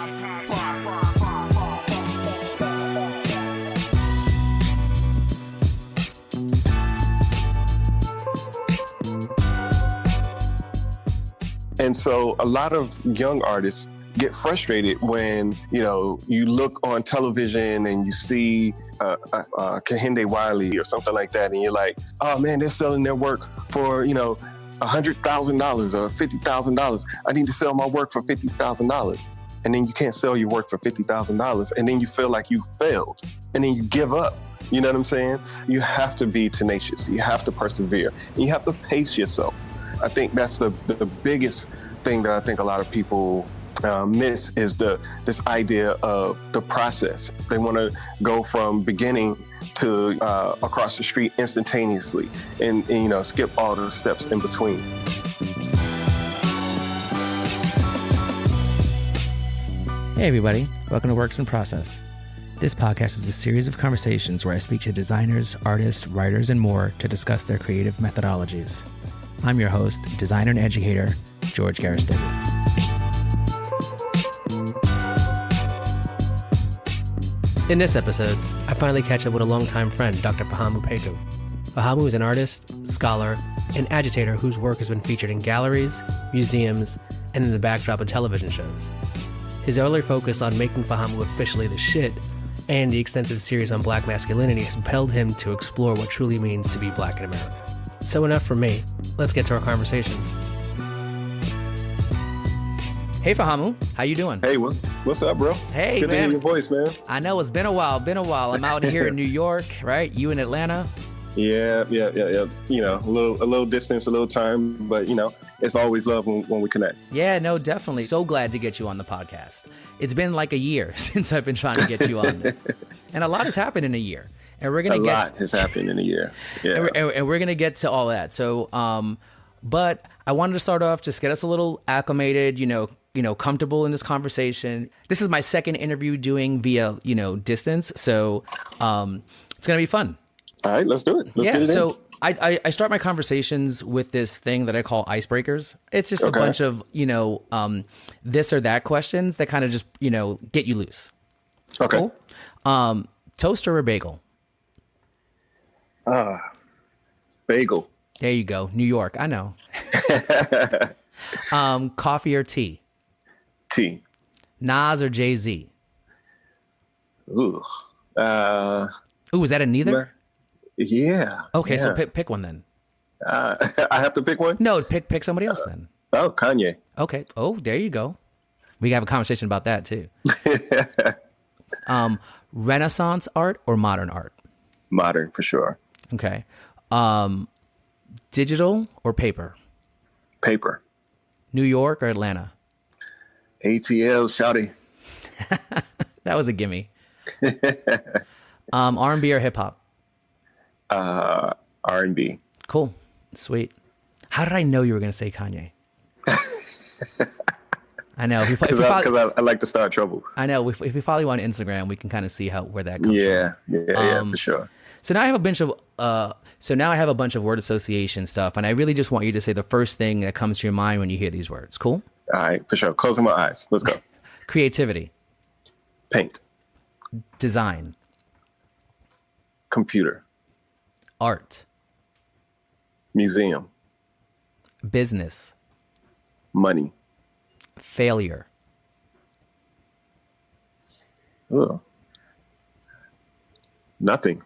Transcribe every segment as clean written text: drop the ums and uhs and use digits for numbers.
And so a lot of young artists get frustrated when, you look on television and you see Kehinde Wiley or something like that, and you're like, oh man, they're selling their work for, $100,000 or $50,000. I need to sell my work for $50,000. And then you can't sell your work for $50,000. And then you feel like you failed. And then you give up. You know what I'm saying? You have to be tenacious. You have to persevere. And you have to pace yourself. I think that's the biggest thing that I think a lot of people miss is this idea of the process. They want to go from beginning to across the street instantaneously and skip all the steps in between. Hey everybody, welcome to Works in Process. This podcast is a series of conversations where I speak to designers, artists, writers, and more to discuss their creative methodologies. I'm your host, designer and educator, George Garistidi. In this episode, I finally catch up with a longtime friend, Dr. Fahamu Pecou. Fahamu is an artist, scholar, and agitator whose work has been featured in galleries, museums, and in the backdrop of television shows. His earlier focus on making Fahamu officially the shit and the extensive series on black masculinity has propelled him to explore what truly means to be black in America. So enough from me. Let's get to our conversation. Hey Fahamu, how you doing? Hey, what's up, bro? Hey, Good man. to hear your voice, man. I know, it's been a while. I'm out here in New York, right? You in Atlanta? Yeah. A little distance, a little time, but it's always love when we connect. Yeah, no, definitely. So glad to get you on the podcast. It's been like a year since I've been trying to get you on this. And a lot has happened in a year. And we're gonna a lot has happened in a year. Yeah. and we're gonna get to all that. So, but I wanted to start off, just get us a little acclimated, comfortable in this conversation. This is my second interview doing via, distance. So, it's gonna be fun. All right, let's do it. Let's get it so I start my conversations with this thing that I call icebreakers. It's just a bunch of, this or that questions that kind of just, get you loose. Okay. Cool? Toaster or bagel? Bagel. There you go. New York. I know. Coffee or tea? Tea. Nas or Jay-Z? Ooh. Ooh, is that a neither? Yeah. Okay, yeah. so pick one then. I have to pick one? No, pick somebody else then. Oh, Kanye. Okay. Oh, there you go. We can have a conversation about that too. Renaissance art or modern art? Modern, for sure. Okay. Digital or paper? Paper. New York or Atlanta? ATL, shawty. That was a gimme. R&B or hip hop? R&B. Cool. Sweet. How did I know you were going to say Kanye? I know. Because I like to start trouble. I know. If we follow you on Instagram, we can kind of see where that comes from. Yeah, for sure. So now I have a bunch of word association stuff, and I really just want you to say the first thing that comes to your mind when you hear these words. Cool? All right, for sure. Closing my eyes. Let's go. Creativity. Paint. Design. Computer. Art. Museum. Business. Money. Failure. Ugh. Nothing.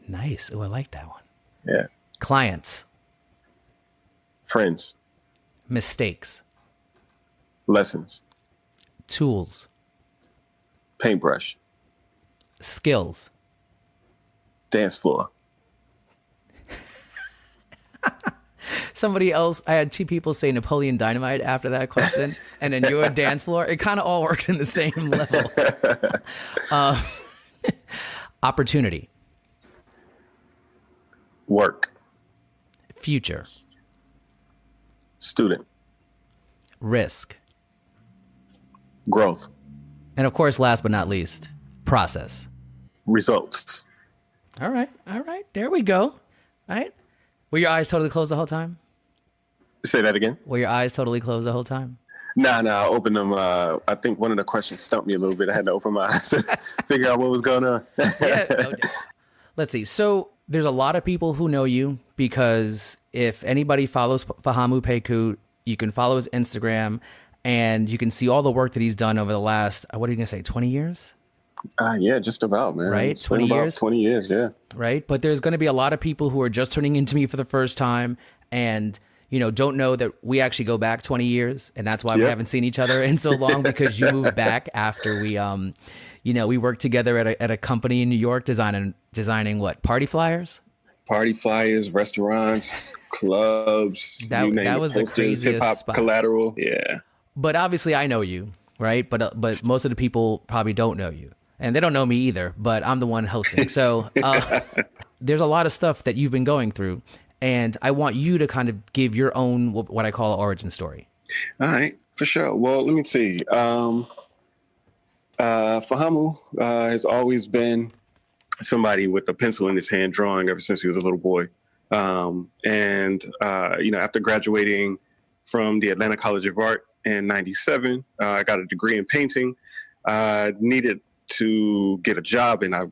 Nice. Oh, I like that one. Yeah. Clients. Friends. Mistakes. Lessons. Tools. Paintbrush. Skills. Dance floor. Somebody else, I had two people say Napoleon Dynamite after that question, and then your dance floor. It kind of all works in the same level. Opportunity. Work. Future. Student. Risk. Growth. And of course, last but not least, process. Results. All right. There we go. All right. Were your eyes totally closed the whole time? Say that again. Were your eyes totally closed the whole time? I opened them. I think one of the questions stumped me a little bit. I had to open my eyes to figure out what was going on. Yeah, no doubt. Let's see. So there's a lot of people who know you because if anybody follows Fahamu Pecou, you can follow his Instagram and you can see all the work that he's done over the last, what are you going to say, 20 years? Yeah, just about, man. Right? It's 20 been about years? 20 years, yeah. Right? But there's going to be a lot of people who are just turning into me for the first time and, don't know that we actually go back 20 years. And that's why we haven't seen each other in so long because you moved back after we, we worked together at a company in New York designing what? Party flyers? Party flyers, restaurants, clubs. That was the craziest hip-hop spot. collateral. Yeah. But obviously I know you, right? But most of the people probably don't know you. And they don't know me either, but I'm the one hosting. So there's a lot of stuff that you've been going through. And I want you to kind of give your own, what I call, origin story. All right, for sure. Well, let me see. Fahamu has always been somebody with a pencil in his hand drawing ever since he was a little boy. After graduating from the Atlanta College of Art in 97, I got a degree in painting. I needed to get a job, and I,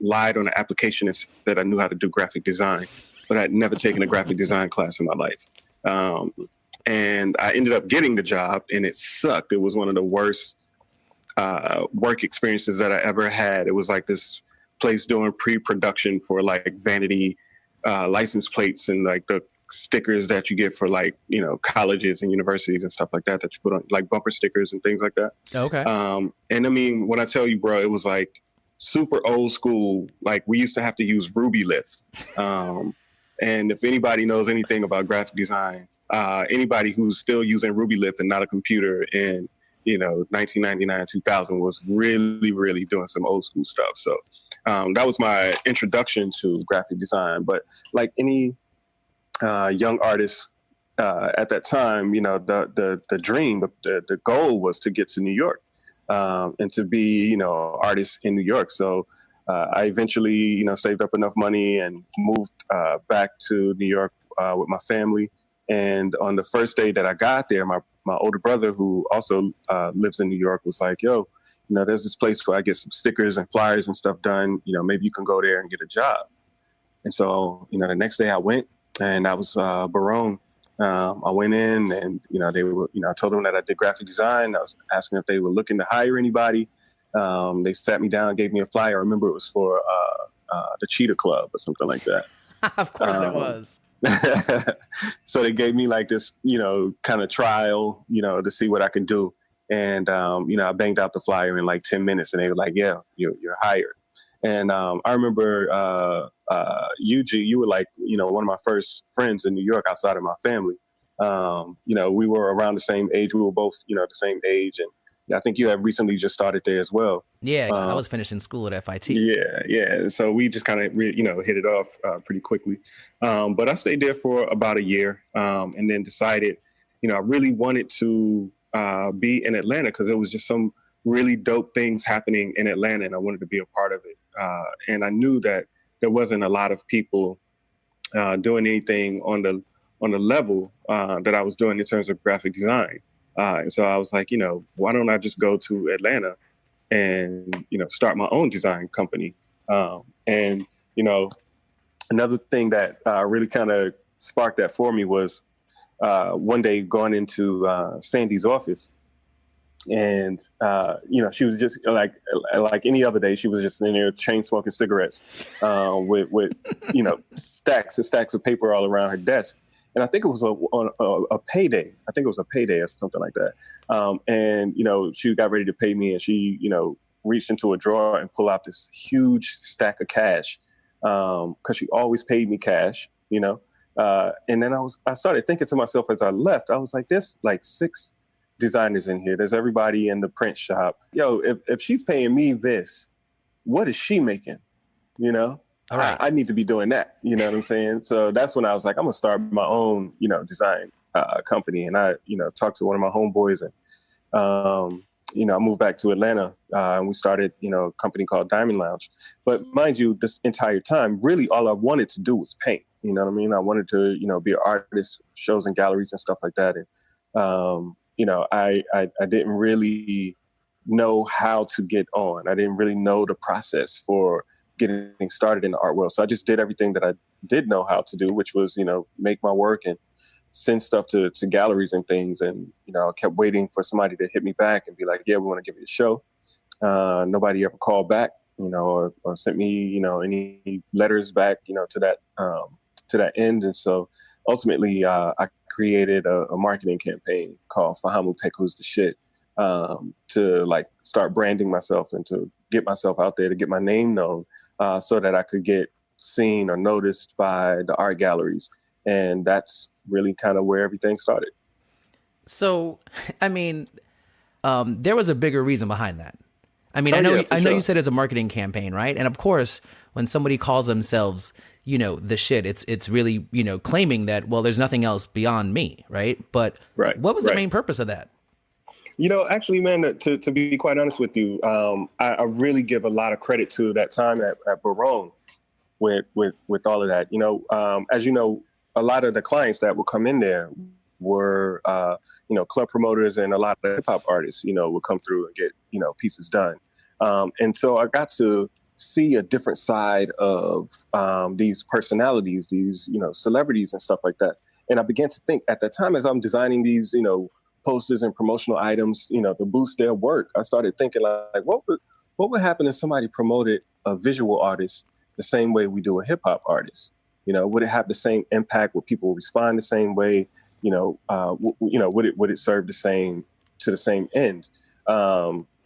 lied on the application and said that I knew how to do graphic design, but I'd never taken a graphic design class in my life. And I ended up getting the job, and it sucked. It was one of the worst work experiences that I ever had. It was like this place doing pre-production for like vanity license plates and like the stickers that you get for like, colleges and universities and stuff like that you put on, like bumper stickers and things like that. Okay. And I mean, when I tell you, bro, it was like super old school. Like we used to have to use Ruby Lith. And if anybody knows anything about graphic design, anybody who's still using Ruby Lith and not a computer in, 1999, 2000 was really, really doing some old school stuff. So that was my introduction to graphic design. But like any young artist at that time, the dream, the goal was to get to New York and to be, an artist in New York. So I eventually, saved up enough money and moved back to New York with my family. And on the first day that I got there, my older brother, who also lives in New York, was like, yo, there's this place where I get some stickers and flyers and stuff done. Maybe you can go there and get a job. And so, the next day I went, and that was Barone. I went in and, they were, I told them that I did graphic design. I was asking if they were looking to hire anybody. They sat me down and gave me a flyer. I remember it was for the Cheetah Club or something like that. Of course it was. So they gave me like this, kind of trial, to see what I can do. And, I banged out the flyer in like 10 minutes and they were like, yeah, you're hired. And I remember you were like, one of my first friends in New York outside of my family. We were around the same age. We were both, the same age. And I think you have recently just started there as well. Yeah, I was finishing school at FIT. Yeah. So we just kind of, hit it off pretty quickly. But I stayed there for about a year and then decided, I really wanted to be in Atlanta because there was just some really dope things happening in Atlanta and I wanted to be a part of it. And I knew that there wasn't a lot of people doing anything on the level that I was doing in terms of graphic design. And so I was like, why don't I just go to Atlanta and, start my own design company. And another thing that really kind of sparked that for me was one day going into Sandy's office. And, she was just like any other day, she was just in there chain smoking cigarettes with stacks and stacks of paper all around her desk. And I think it was a payday. I think it was a payday or something like that. And she got ready to pay me and she, reached into a drawer and pulled out this huge stack of cash because she always paid me cash, and then I started thinking to myself as I left, I was like, there's like 6 designers in here. There's everybody in the print shop. Yo, if she's paying me this, what is she making? All right. I need to be doing that. You know what I'm saying? So that's when I was like, I'm gonna start my own, design company. And I, talked to one of my homeboys and, I moved back to Atlanta and we started, a company called Diamond Lounge. But mind you, this entire time, really all I wanted to do was paint. You know what I mean? I wanted to, be an artist, shows and galleries and stuff like that. And, I didn't really know how to get on. I didn't really know the process for getting started in the art world. So I just did everything that I did know how to do, which was, make my work and send stuff to galleries and things. And, I kept waiting for somebody to hit me back and be like, yeah, we want to give you a show. Nobody ever called back, or sent me, any letters back, to that end. And so ultimately, I created a marketing campaign called Fahamu Pecou's the shit, to like start branding myself and to get myself out there, to get my name known, so that I could get seen or noticed by the art galleries. And that's really kind of where everything started. So, I mean, there was a bigger reason behind that. I mean, I know you said it's a marketing campaign, right? And of course, when somebody calls themselves, the shit, it's really, claiming that, well, there's nothing else beyond me, right? But what was the main purpose of that? Actually, man, to be quite honest with you, I really give a lot of credit to that time at Barone with all of that. As you know, a lot of the clients that would come in there were, club promoters, and a lot of hip hop artists, would come through and get, pieces done. And so I got to see a different side of these personalities, these, celebrities and stuff like that. And I began to think at that time, as I'm designing these, posters and promotional items, to boost their work, I started thinking like, what would happen if somebody promoted a visual artist the same way we do a hip hop artist? Would it have the same impact? Would people respond the same way? Would it serve to the same end?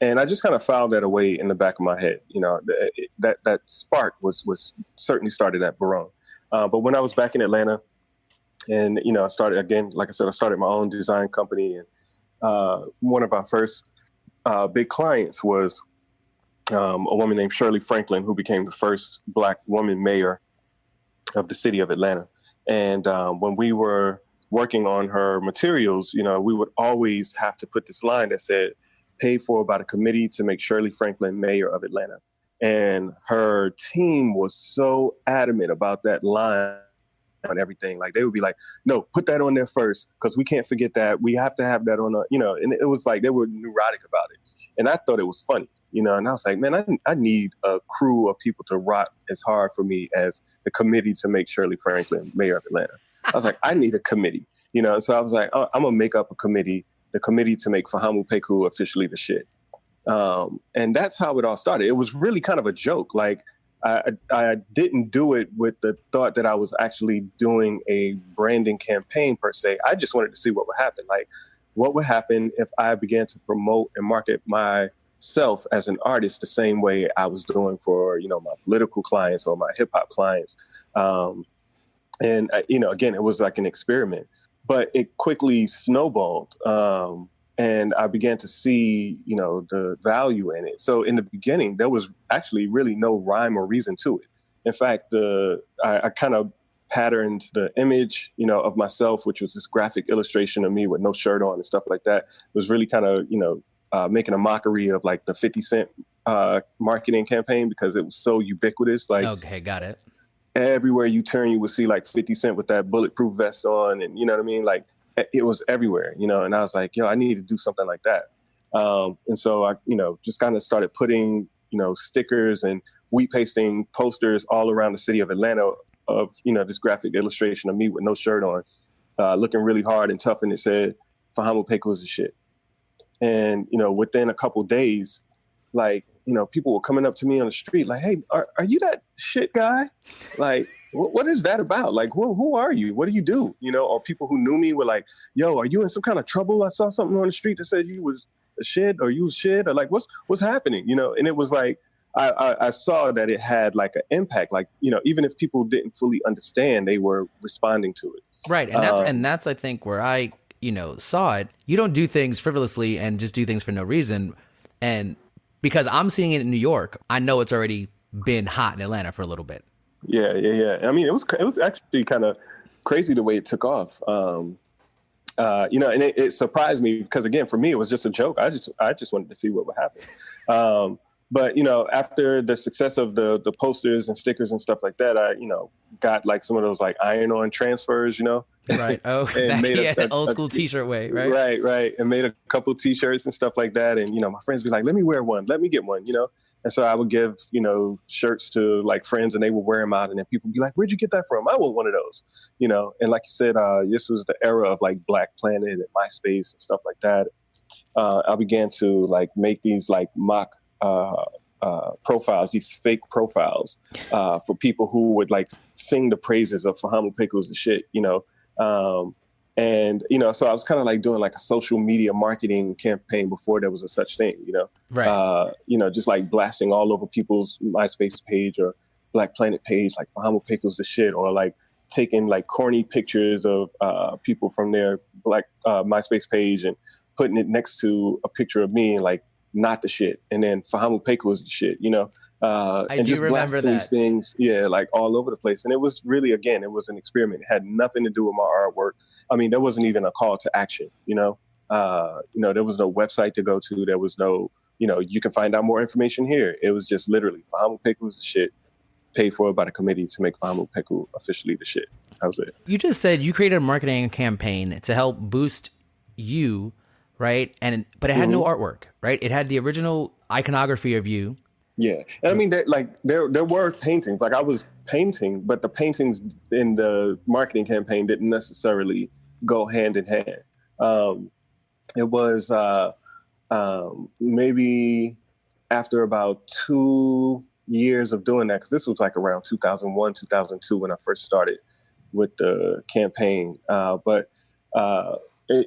And I just kind of filed that away in the back of my head. That spark was certainly started at Barone. But when I was back in Atlanta, and I started again, like I said, I started my own design company, and one of our first big clients was a woman named Shirley Franklin, who became the first Black woman mayor of the city of Atlanta. And when we were working on her materials, we would always have to put this line that said, paid for by the committee to make Shirley Franklin mayor of Atlanta. And her team was so adamant about that line and everything. Like, they would be like, no, put that on there first, because we can't forget that. We have to have that on, and it was like they were neurotic about it. And I thought it was funny, and I was like, man, I need a crew of people to rock as hard for me as the committee to make Shirley Franklin mayor of Atlanta. I was like, I need a committee, so I was like, oh, I'm going to make up a committee, the committee to make Fahamu Pecou officially the shit. And that's how it all started. It was really kind of a joke. Like, I didn't do it with the thought that I was actually doing a branding campaign per se. I just wanted to see what would happen. Like, what would happen if I began to promote and market myself as an artist the same way I was doing for, my political clients or my hip hop clients. And again, it was like an experiment, but it quickly snowballed. And I began to see, the value in it. So in the beginning, there was actually really no rhyme or reason to it. In fact, I kind of patterned the image, of myself, which was this graphic illustration of me with no shirt on and stuff like that. It was really kind of, making a mockery of like the 50 Cent marketing campaign, because it was so ubiquitous. Like, okay, got it. Everywhere you turn, you would see like 50 Cent with that bulletproof vest on, and you know what I mean? Like, it was everywhere, and I was like, I need to do something like that. And so I, just kind of started putting, stickers and wheat pasting posters all around the city of Atlanta of, this graphic illustration of me with no shirt on, looking really hard and tough. And it said, Fahamu Pecou is the shit. And, within a couple days, like, people were coming up to me on the street like, hey, are you that shit guy? Like, what is that about? Like, who are you? What do you do? Or people who knew me were like, yo, are you in some kind of trouble? I saw something on the street that said you was a shit, or you was shit, or like, what's happening? And it was like, I saw that it had like an impact. Like, even if people didn't fully understand, they were responding to it. Right. And that's, I think, where I, saw it. You don't do things frivolously and just do things for no reason. And because I'm seeing it in New York, I know it's already been hot in Atlanta for a little bit. Yeah. I mean, it was actually kind of crazy the way it took off. And it surprised me because, again, for me, it was just a joke. I just wanted to see what would happen. But, after the success of the posters and stickers and stuff like that, I, got like some of those like iron-on transfers, Right. Oh, and made the old school T-shirt way, right? Right. And made a couple T-shirts and stuff like that. And, my friends be like, let me wear one. Let me get one, And so I would give, shirts to like friends and they would wear them out. And then people would be like, where'd you get that from? I want one of those, And like you said, this was the era of like Black Planet and MySpace and stuff like that. I began to like make these like mock profiles, these fake profiles for people who would like sing the praises of Fahamu Pecou's the shit, and, so I was kind of like doing like a social media marketing campaign before there was a such thing, Right. Just like blasting all over people's MySpace page or Black Planet page, like Fahamu Pecou's the shit, or like taking like corny pictures of people from their Black MySpace page and putting it next to a picture of me and like, not the shit. And then Fahamu Pecou is the shit, I and do just remember blasting these things, like all over the place. And it was really, again, it was an experiment. It had nothing to do with my artwork. I mean, there wasn't even a call to action, there was no website to go to. There was no, you can find out more information here. It was just literally Fahamu Pecou is the shit, paid for by the committee to make Fahamu Pecou officially the shit. That was it. You just said you created a marketing campaign to help boost you, right? But it had no artwork, right? It had the original iconography of you. Yeah. And I mean, there were paintings. Like I was painting, but the paintings in the marketing campaign didn't necessarily go hand in hand. It was maybe after about 2 years of doing that, because this was like around 2001, 2002 when I first started with the campaign.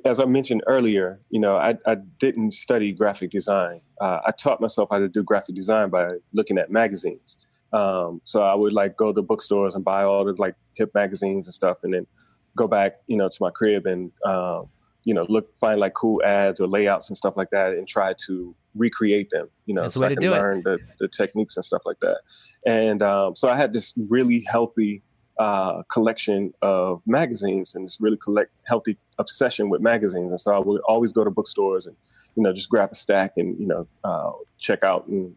As I mentioned earlier, I didn't study graphic design. I taught myself how to do graphic design by looking at magazines. So I would like go to bookstores and buy all the like hip magazines and stuff, and then go back, to my crib and, find like cool ads or layouts and stuff like that and try to recreate them, That's the so way I to can do it. learn the techniques and stuff like that. And so I had this really healthy collection of magazines and this really healthy obsession with magazines. And so I would always go to bookstores and, just grab a stack and, check out and,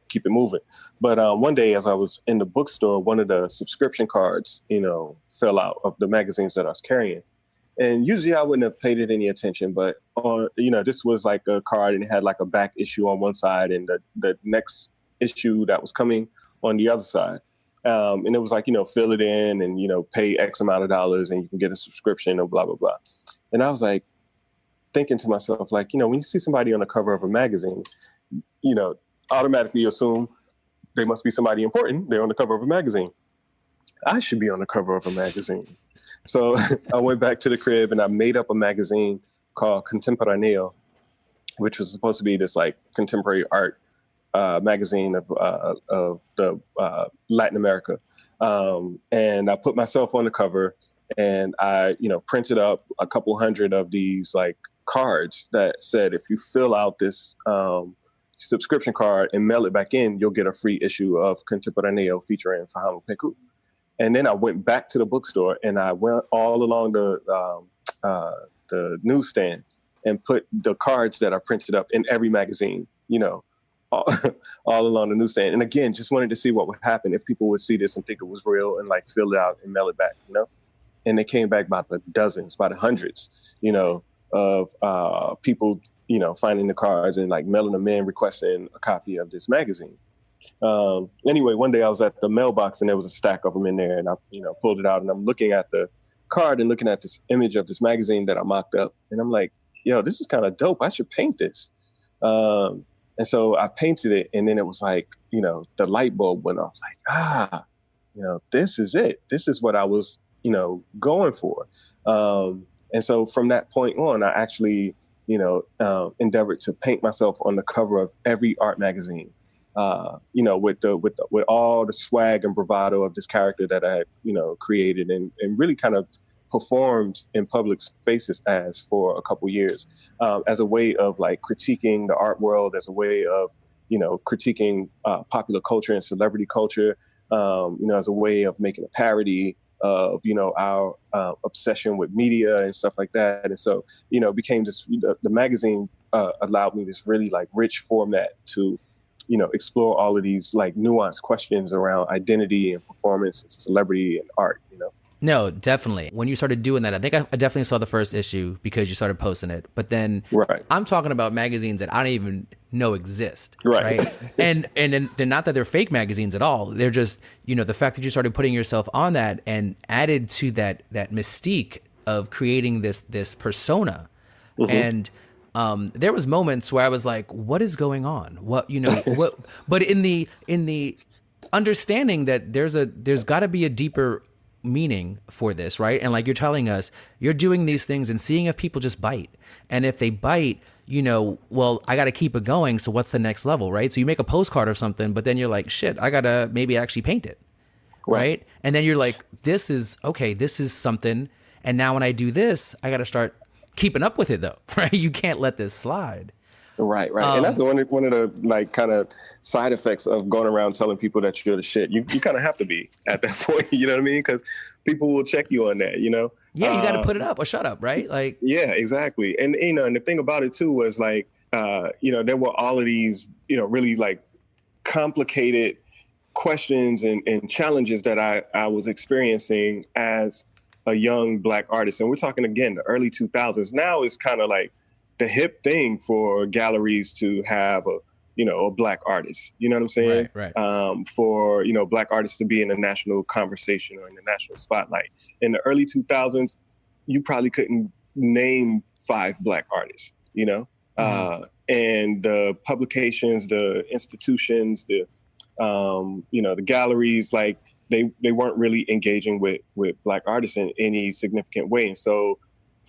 keep it moving. But one day as I was in the bookstore, one of the subscription cards, fell out of the magazines that I was carrying. And usually I wouldn't have paid it any attention, but this was like a card and it had like a back issue on one side and the next issue that was coming on the other side. And it was like, fill it in and, pay X amount of dollars and you can get a subscription or blah, blah, blah. And I was like thinking to myself, like, when you see somebody on the cover of a magazine, automatically you assume they must be somebody important. They're on the cover of a magazine. I should be on the cover of a magazine. So I went back to the crib and I made up a magazine called Contemporaneo, which was supposed to be this like contemporary art magazine of the Latin America. And I put myself on the cover and I, printed up a couple hundred of these like cards that said, if you fill out this subscription card and mail it back in, you'll get a free issue of Contemporaneo featuring Fahamu Pecou. And then I went back to the bookstore and I went all along the newsstand and put the cards that I printed up in every magazine, all along the newsstand. And again, just wanted to see what would happen if people would see this and think it was real and like fill it out and mail it back, And they came back by the dozens, by the hundreds, of people, finding the cards and like mailing them in, requesting a copy of this magazine. Anyway, one day I was at the mailbox and there was a stack of them in there and I, pulled it out and I'm looking at the card and looking at this image of this magazine that I mocked up. And I'm like, yo, this is kind of dope. I should paint this. And so I painted it and then it was like, the light bulb went off like, this is it. This is what I was, going for. And so from that point on, I actually, endeavored to paint myself on the cover of every art magazine. With all the swag and bravado of this character that I, created and really kind of performed in public spaces as for a couple years, as a way of like critiquing the art world, as a way of, critiquing popular culture and celebrity culture, as a way of making a parody of, our obsession with media and stuff like that. And so, became this, the magazine allowed me this really like rich format to explore all of these like nuanced questions around identity and performance and celebrity and art. No, definitely. When you started doing that, I think I definitely saw the first issue because you started posting it. But then Right. I'm talking about magazines that I don't even know exist. Right. And then they're not that they're fake magazines at all. They're just, the fact that you started putting yourself on that and added to that mystique of creating this persona. And there was moments where I was like, what is going on? What but in the understanding that there's got to be a deeper meaning for this, right? And like you're telling us, you're doing these things and seeing if people just bite. And if they bite, well, I got to keep it going. So what's the next level, right? So you make a postcard or something, but then you're like, shit, I got to maybe actually paint it, right? And then you're like, this is something. And now when I do this, I got to start keeping up with it though, right? You can't let this slide. Right. And that's one of the like kind of side effects of going around telling people that you're the shit. You kind of have to be at that point, you know what I mean? Because people will check you on that, Yeah, you got to put it up or shut up, right? Like, yeah, exactly. And and the thing about it too was like, there were all of these, really like complicated questions and challenges that I was experiencing as a young Black artist. And we're talking again the early 2000s. Now it's kind of like the hip thing for galleries to have a Black artist, you know what I'm saying? Right. For, Black artists to be in the national conversation or in the national spotlight. In the early 2000s, you probably couldn't name 5 Black artists, and the publications, the institutions, the galleries, like they weren't really engaging with Black artists in any significant way. And so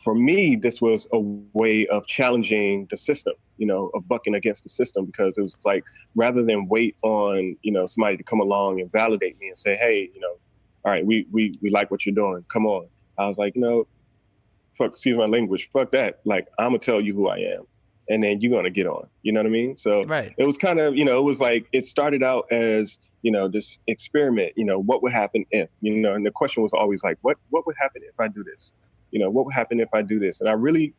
for me, this was a way of challenging the system, of bucking against the system, because it was like, rather than wait on, somebody to come along and validate me and say, hey, all right, we like what you're doing. Come on. I was like, excuse my language, fuck that. Like, I'm gonna tell you who I am. And then you're gonna get on. You know what I mean? So It was kind of, it was like, it started out as, this experiment, what would happen if, and the question was always like, what would happen if I do this? What would happen if I do this? And I really,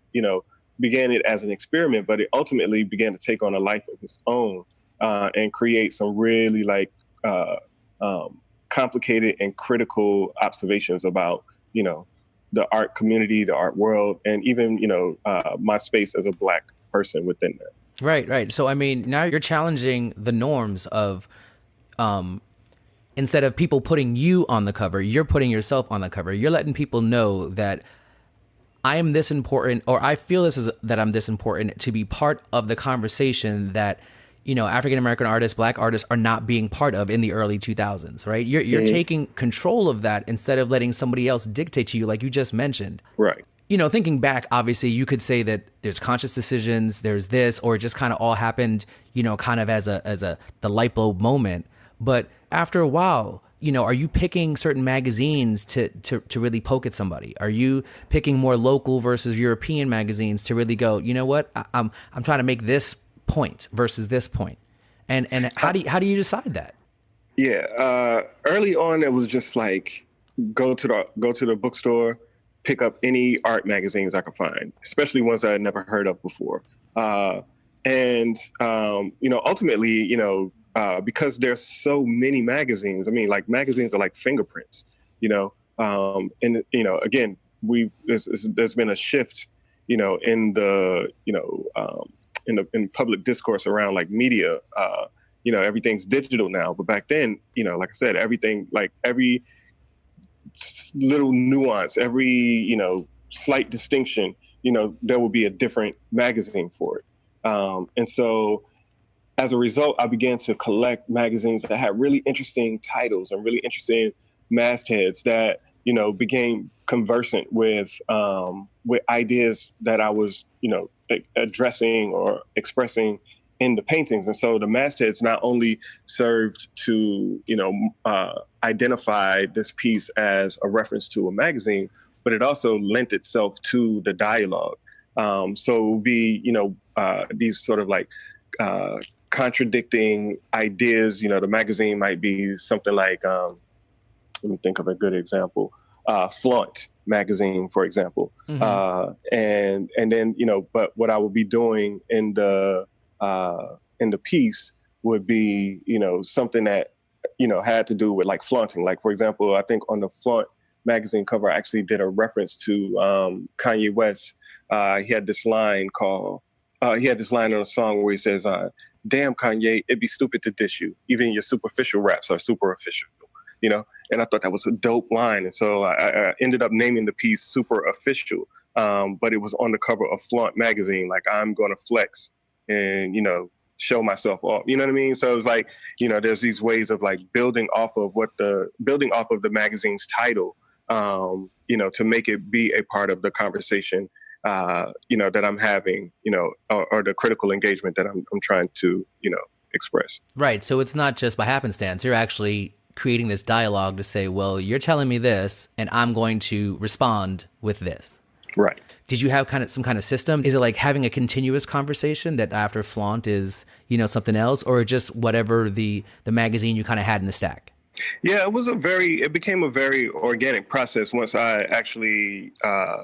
began it as an experiment, but it ultimately began to take on a life of its own and create some really like complicated and critical observations about, the art community, the art world, and even, my space as a Black person within that. Right. So, I mean, now you're challenging the norms of, instead of people putting you on the cover, you're putting yourself on the cover. You're letting people know that I am this important, or I feel that I'm this important to be part of the conversation that, African-American artists, Black artists are not being part of in the early 2000s, right? You're taking control of that instead of letting somebody else dictate to you, like you just mentioned. Right. Thinking back, obviously, you could say that there's conscious decisions, there's this, or it just kind of all happened, kind of as the light bulb moment. But after a while, are you picking certain magazines to really poke at somebody? Are you picking more local versus European magazines to really go, you know what, I'm trying to make this point versus this point? And how do you decide that? Yeah, early on it was just like go to the bookstore, pick up any art magazines I could find, especially ones that I'd never heard of before. And ultimately, because there's so many magazines, I mean, like magazines are like fingerprints, and, again, there's been a shift, in the, in public discourse around like media, everything's digital now. But back then, like I said, everything, like every little nuance, every, slight distinction, there will be a different magazine for it. And so as a result, I began to collect magazines that had really interesting titles and really interesting mastheads that, became conversant with ideas that I was, addressing or expressing in the paintings. And so the mastheads not only served to, identify this piece as a reference to a magazine, but it also lent itself to the dialogue. So it would be, these sort of like contradicting ideas. The magazine might be something like, let me think of a good example, Flaunt magazine, for example. And then, but what I would be doing in the piece would be, something that, had to do with like flaunting. Like, for example, I think on the Flaunt magazine cover, I actually did a reference to Kanye West. He had this line on a song where he says, damn, Kanye, it'd be stupid to diss you. Even your superficial raps are super official, And I thought that was a dope line. And so I ended up naming the piece Super Official. But it was on the cover of Flaunt magazine. Like, I'm going to flex and, show myself off. You know what I mean? So it was like, there's these ways of like building off of the magazine's title, to make it be a part of the conversation, that I'm having, or the critical engagement that I'm trying to, express. Right. So it's not just by happenstance. You're actually creating this dialogue to say, well, you're telling me this and I'm going to respond with this. Right. Did you have some kind of system? Is it like having a continuous conversation that after Flaunt is, something else, or just whatever the magazine you kind of had in the stack? Yeah, it became a very organic process once I actually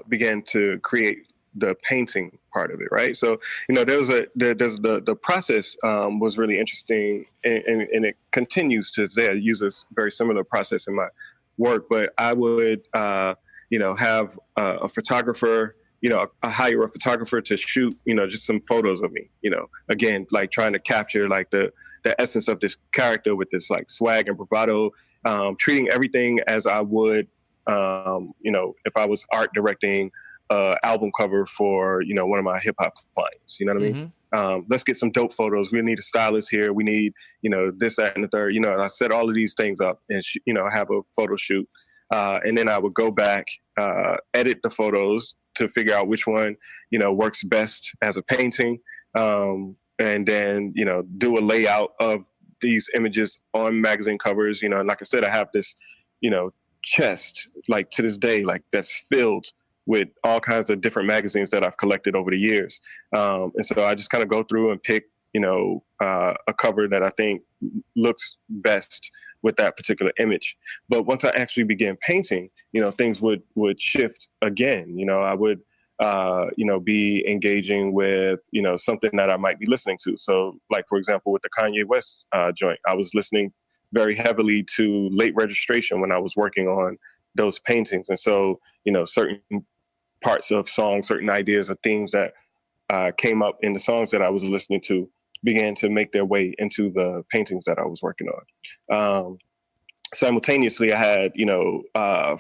began to create the painting part of it, right? So, the process was really interesting, and it continues to today. I use this very similar process in my work, but I would, have a photographer, I hire a photographer to shoot, just some photos of me, again, like trying to capture like the essence of this character with this like swag and bravado, treating everything as I would, if I was art directing album cover for, one of my hip hop clients, you know what I mean? Let's get some dope photos. We need a stylist here. We need, this, that, and the third, and I set all of these things up and, have a photo shoot. And then I would go back, edit the photos to figure out which one, works best as a painting. And then, do a layout of these images on magazine covers, and like I said, I have this, chest, like to this day, like that's filled with all kinds of different magazines that I've collected over the years. And so I just kind of go through and pick, a cover that I think looks best with that particular image. But once I actually began painting, things would shift again. I would, be engaging with, something that I might be listening to. So like, for example, with the Kanye West joint, I was listening very heavily to Late Registration when I was working on those paintings. And so, certain parts of songs, certain ideas or themes that came up in the songs that I was listening to began to make their way into the paintings that I was working on. Simultaneously, I had,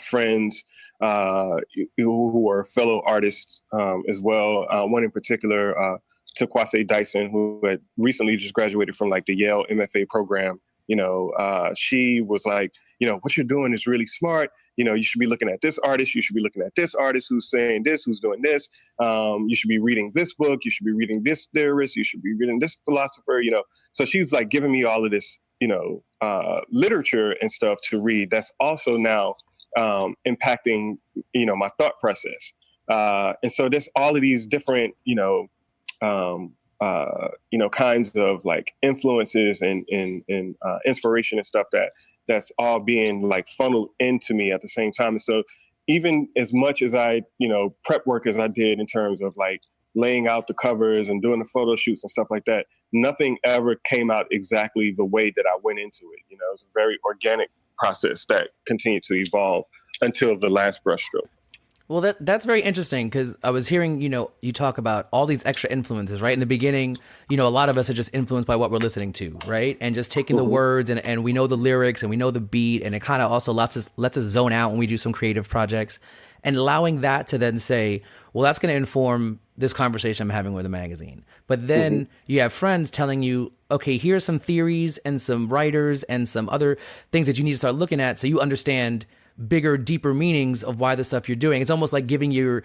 friends who were fellow artists as well. One in particular, Takwase Dyson, who had recently just graduated from like the Yale MFA program. She was like, what you're doing is really smart. You should be looking at this artist. You should be looking at this artist who's saying this, who's doing this. You should be reading this book. You should be reading this theorist. You should be reading this philosopher, So she was like giving me all of this, literature and stuff to read. That's also now impacting, my thought process. And so there's all of these different, kinds of like influences and inspiration and stuff that's all being like funneled into me at the same time. And so even as much as I, prep work as I did in terms of like laying out the covers and doing the photo shoots and stuff like that, nothing ever came out exactly the way that I went into it. It's a very organic process that continued to evolve until the last brushstroke. Well, that's very interesting because I was hearing, you talk about all these extra influences, right? In the beginning, a lot of us are just influenced by what we're listening to, right? And just taking the words and we know the lyrics and we know the beat, and it kind of also lets us zone out when we do some creative projects, and allowing that to then say, well, that's going to inform this conversation I'm having with a magazine. But then you have friends telling you, okay, here's some theories and some writers and some other things that you need to start looking at so you understand bigger, deeper meanings of why the stuff you're doing. It's almost like giving your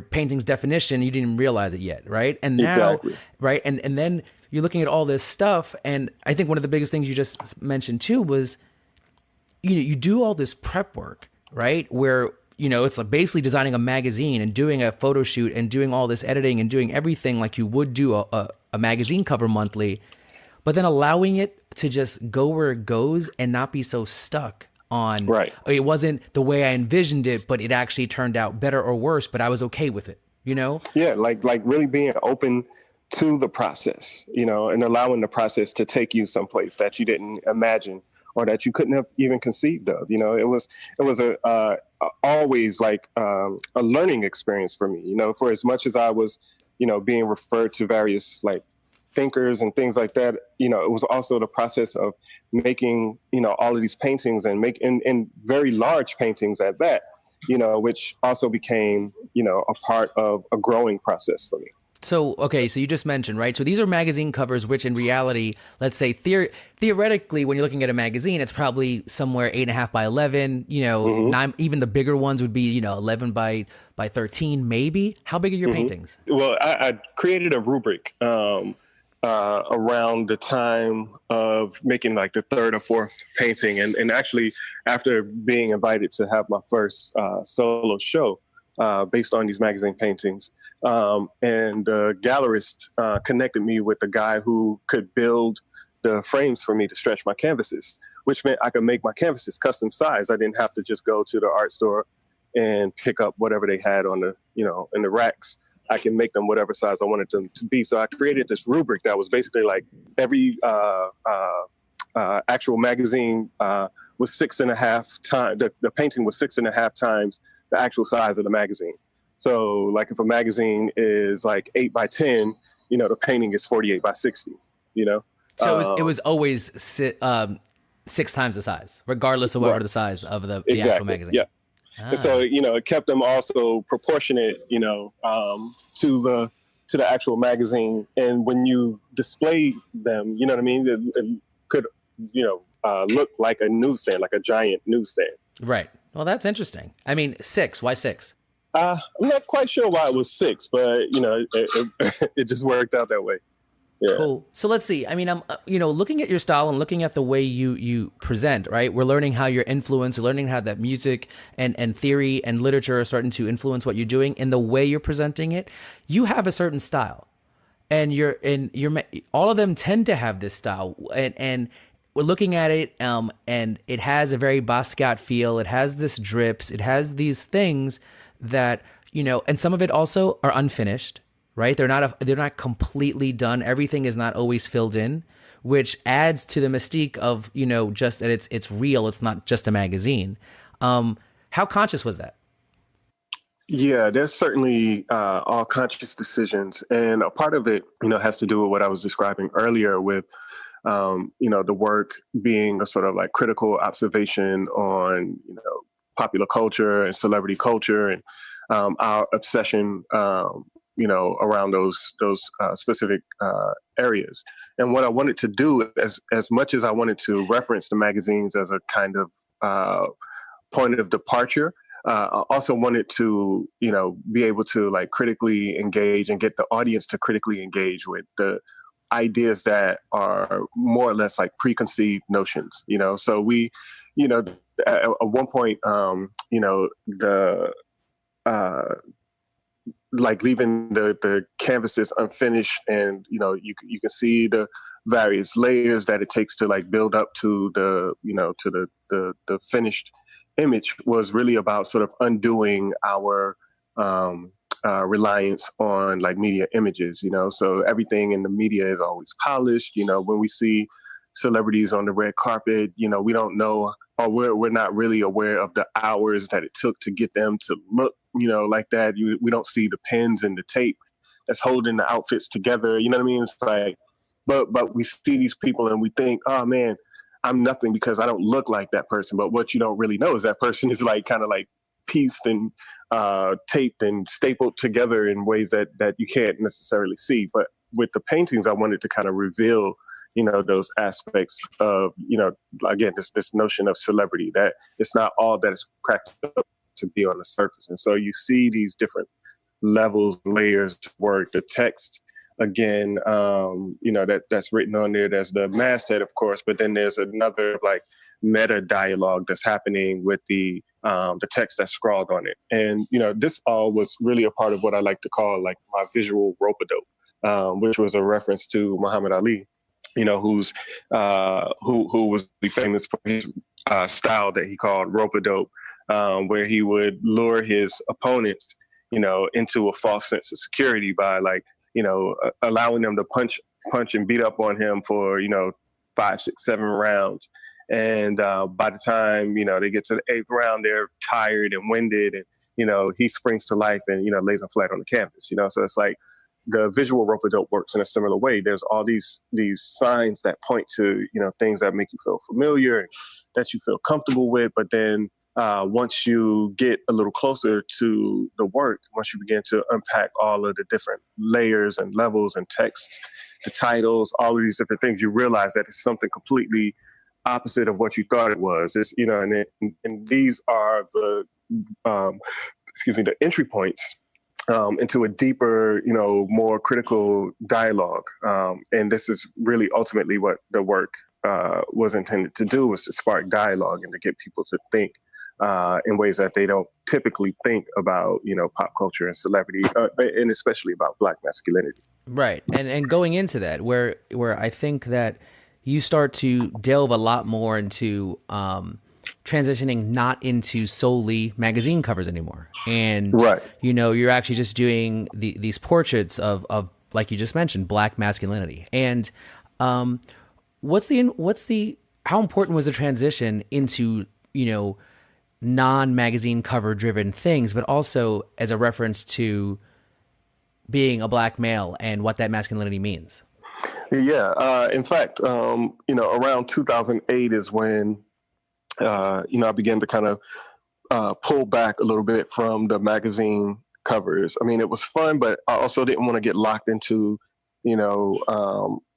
painting's definition. You didn't realize it yet, right? And now, exactly. Right? And then you're looking at all this stuff. And I think one of the biggest things you just mentioned too was, you do all this prep work, right? Where, it's like basically designing a magazine and doing a photo shoot and doing all this editing and doing everything like you would do a magazine cover monthly, but then allowing it to just go where it goes and not be so stuck on, right. It wasn't the way I envisioned it, but it actually turned out better or worse, but I was okay with it, Yeah, like really being open to the process, and allowing the process to take you someplace that you didn't imagine or that you couldn't have even conceived of. It was always like a learning experience for me. For as much as I was, being referred to various like thinkers and things like that, it was also the process of making, all of these paintings and and very large paintings at that, which also became, a part of a growing process for me. So, okay, so you just mentioned, right? So these are magazine covers, which in reality, let's say theoretically, when you're looking at a magazine, it's probably somewhere 8.5 by 11, 9, even the bigger ones would be, 11 by 13, maybe. How big are your paintings? Well, I created a rubric around the time of making like the third or fourth painting. And actually, after being invited to have my first solo show, based on these magazine paintings. And the gallerist connected me with a guy who could build the frames for me to stretch my canvases, which meant I could make my canvases custom size. I didn't have to just go to the art store and pick up whatever they had on the, in the racks. I can make them whatever size I wanted them to be. So I created this rubric that was basically like every actual magazine was 6.5 times, the painting was 6.5 times the actual size of the magazine. So like if a magazine is like 8 by 10, the painting is 48 by 60, So it was always 6 times the size, regardless of what the size of the actual magazine. Yeah. And so, it kept them also proportionate, to the actual magazine. And when you display them, it could, look like a newsstand, like a giant newsstand. Right. Well, that's interesting. I mean, 6. Why 6? I'm not quite sure why it was 6, but it just worked out that way. Yeah. Cool. So let's see. I mean, I'm looking at your style and looking at the way you present. Right. We're learning how you're influenced. We're learning how that music and theory and literature are starting to influence what you're doing and the way you're presenting it. You have a certain style, and all of them tend to have this style, and we're looking at it, and it has a very Basquiat feel. It has this drips. It has these things that, and some of it also are unfinished, right? They're not completely done. Everything is not always filled in, which adds to the mystique of, just that it's real. It's not just a magazine. How conscious was that? Yeah, there's certainly all conscious decisions. And a part of it, has to do with what I was describing earlier with, the work being a sort of like critical observation on, popular culture and celebrity culture and our obsession, around those specific areas. And what I wanted to do, as much as I wanted to reference the magazines as a kind of point of departure, I also wanted to, be able to like critically engage and get the audience to critically engage with the ideas that are more or less like preconceived notions, So we, at one point, the like leaving the canvases unfinished, and you can see the various layers that it takes to like build up to the to the finished image was really about sort of undoing our reliance on like media images, so everything in the media is always polished. When we see celebrities on the red carpet, we don't know, or we're not really aware of the hours that it took to get them to look, like that. We don't see the pens and the tape that's holding the outfits together. You know what I mean? It's like, but we see these people and we think, oh man, I'm nothing because I don't look like that person. But what you don't really know is that person is like kind of like pieced and taped and stapled together in ways that you can't necessarily see. But with the paintings, I wanted to kind of reveal, those aspects of, again, this notion of celebrity, that it's not all that it's cracked up to be on the surface. And so you see these different levels, layers to work. The text, again, that's written on there. There's the masthead, of course, but then there's another like meta dialogue that's happening with the text that's scrawled on it. And, this all was really a part of what I like to call like my visual rope-a-dope, which was a reference to Muhammad Ali, who was really famous for his style that he called rope-a-dope, where he would lure his opponents, into a false sense of security by like, allowing them to punch and beat up on him for, 5, 6, 7 rounds. And by the time, they get to the 8th round, they're tired and winded, and, he springs to life and, lays them flat on the canvas, so it's like the visual rope-a-dope works in a similar way. There's all these signs that point to, things that make you feel familiar and that you feel comfortable with. But then once you get a little closer to the work, once you begin to unpack all of the different layers and levels and texts, the titles, all of these different things, you realize that it's something completely opposite of what you thought it was. It's, and these are the, the entry points into a deeper, more critical dialogue. And this is really ultimately what the work was intended to do, was to spark dialogue and to get people to think in ways that they don't typically think about, pop culture and celebrity, and especially about Black masculinity. Right. And going into that, where I think that you start to delve a lot more into transitioning not into solely magazine covers anymore. And, right. You're actually just doing these portraits of, like you just mentioned, Black masculinity. And how important was the transition into, non-magazine cover driven things, but also as a reference to being a Black male and what that masculinity means? Yeah. In fact, around 2008 is when, I began to kind of pull back a little bit from the magazine covers. I mean, it was fun, but I also didn't want to get locked into,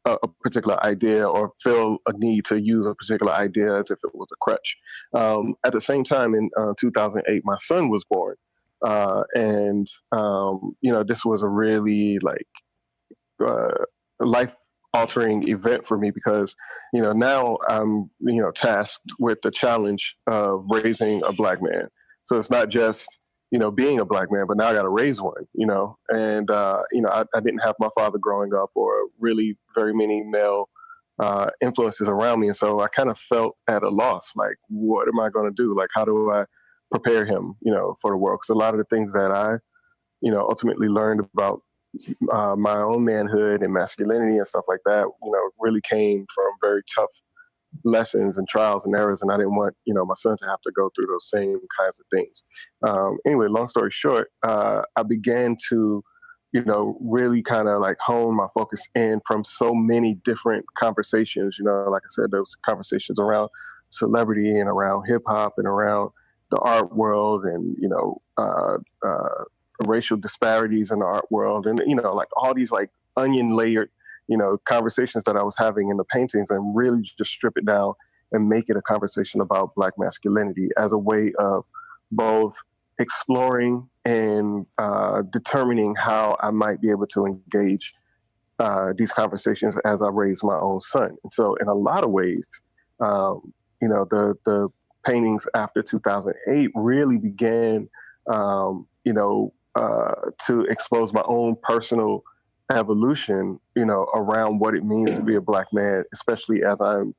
a particular idea or feel a need to use a particular idea as if it was a crutch. At the same time, in 2008, my son was born. And this was a really life-altering event for me because, now I'm, tasked with the challenge of raising a Black man. So it's not just, being a Black man, but now I got to raise one, and, I didn't have my father growing up or really very many male influences around me. And so I kind of felt at a loss, like, what am I going to do? Like, how do I prepare him, for the world? Because a lot of the things that I, ultimately learned about my own manhood and masculinity and stuff like that, really came from very tough lessons and trials and errors. And I didn't want, my son to have to go through those same kinds of things. Anyway, long story short, I began to, really kind of like hone my focus in from so many different conversations, like I said, those conversations around celebrity and around hip hop and around the art world and, racial disparities in the art world. And, like all these like onion layered, conversations that I was having in the paintings, and really just strip it down and make it a conversation about Black masculinity as a way of both exploring and determining how I might be able to engage these conversations as I raise my own son. And so in a lot of ways, the paintings after 2008 really began, to expose my own personal evolution, around what it means to be a Black man, especially as I'm,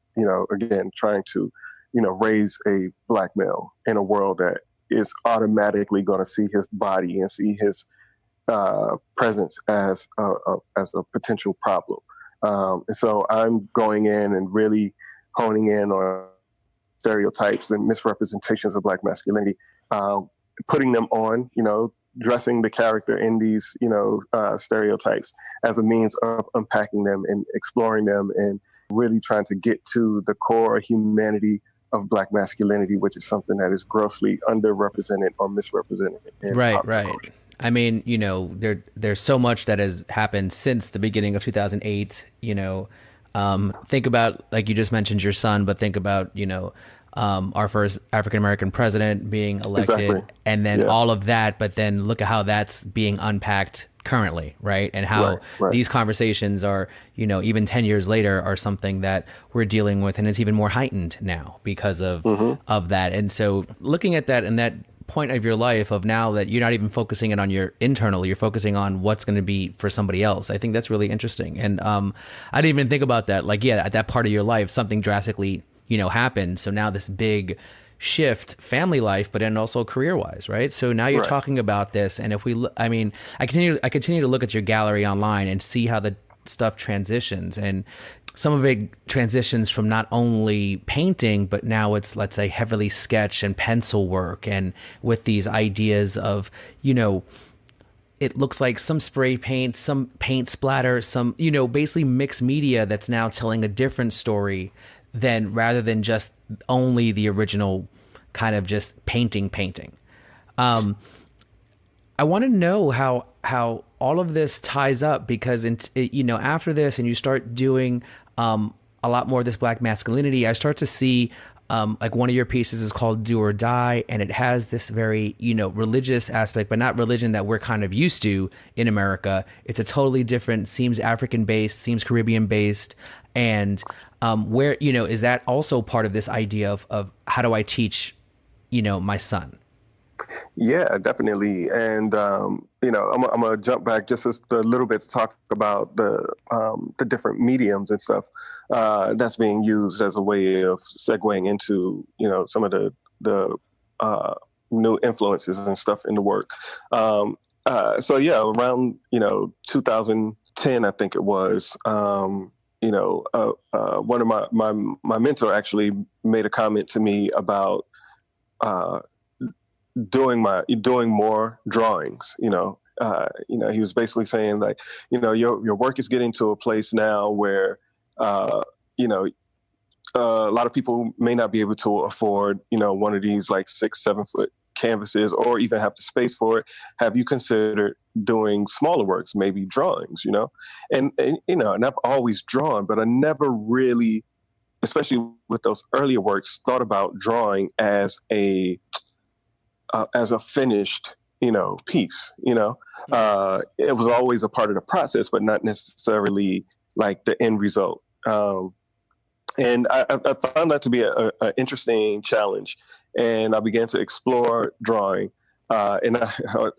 again, trying to, raise a Black male in a world that is automatically going to see his body and see his presence as a potential problem. And so I'm going in and really honing in on stereotypes and misrepresentations of Black masculinity, putting them on, dressing the character in these, stereotypes as a means of unpacking them and exploring them and really trying to get to the core humanity of Black masculinity, which is something that is grossly underrepresented or misrepresented. Right. I mean, there's so much that has happened since the beginning of 2008. Think about, like you just mentioned, your son, but think about, our first African-American president being elected, exactly. And then all of that, but then look at how that's being unpacked currently, right? And how these conversations are, even 10 years later are something that we're dealing with, and it's even more heightened now because of that. And so looking at that and that point of your life of now that you're not even focusing it on your internal, you're focusing on what's going to be for somebody else. I think that's really interesting. And I didn't even think about that. Like, at that part of your life, something drastically happened. So now this big shift family life, but then also career wise, right? So now you're Right. talking about this, and if we, I mean, I continue to look at your gallery online and see how the stuff transitions, and some of it transitions from not only painting, but now it's, let's say, heavily sketch and pencil work, and with these ideas of, it looks like some spray paint, some paint splatter, some, basically mixed media that's now telling a different story than, rather than just only the original kind of just painting. I want to know how all of this ties up, because after this, and you start doing a lot more of this Black masculinity, I start to see like one of your pieces is called Do or Die, and it has this very religious aspect, but not religion that we're kind of used to in America. It's a totally different, seems African based, seems Caribbean based, and where is that also part of this idea of how do I teach my son? Yeah, definitely. And I'm gonna jump back just a little bit to talk about the different mediums and stuff that's being used as a way of segueing into some of the new influences and stuff in the work. So yeah, around 2010, I think it was. One of my mentor actually made a comment to me about doing more drawings. He was basically saying, like, your work is getting to a place now where a lot of people may not be able to afford one of these like 6-7 foot canvases, or even have the space for it. Have you considered doing smaller works, maybe drawings? And I've always drawn, but I never really, especially with those earlier works, thought about drawing as a finished, piece. It was always a part of the process, but not necessarily like the end result. And I found that to be an interesting challenge, and I began to explore drawing. And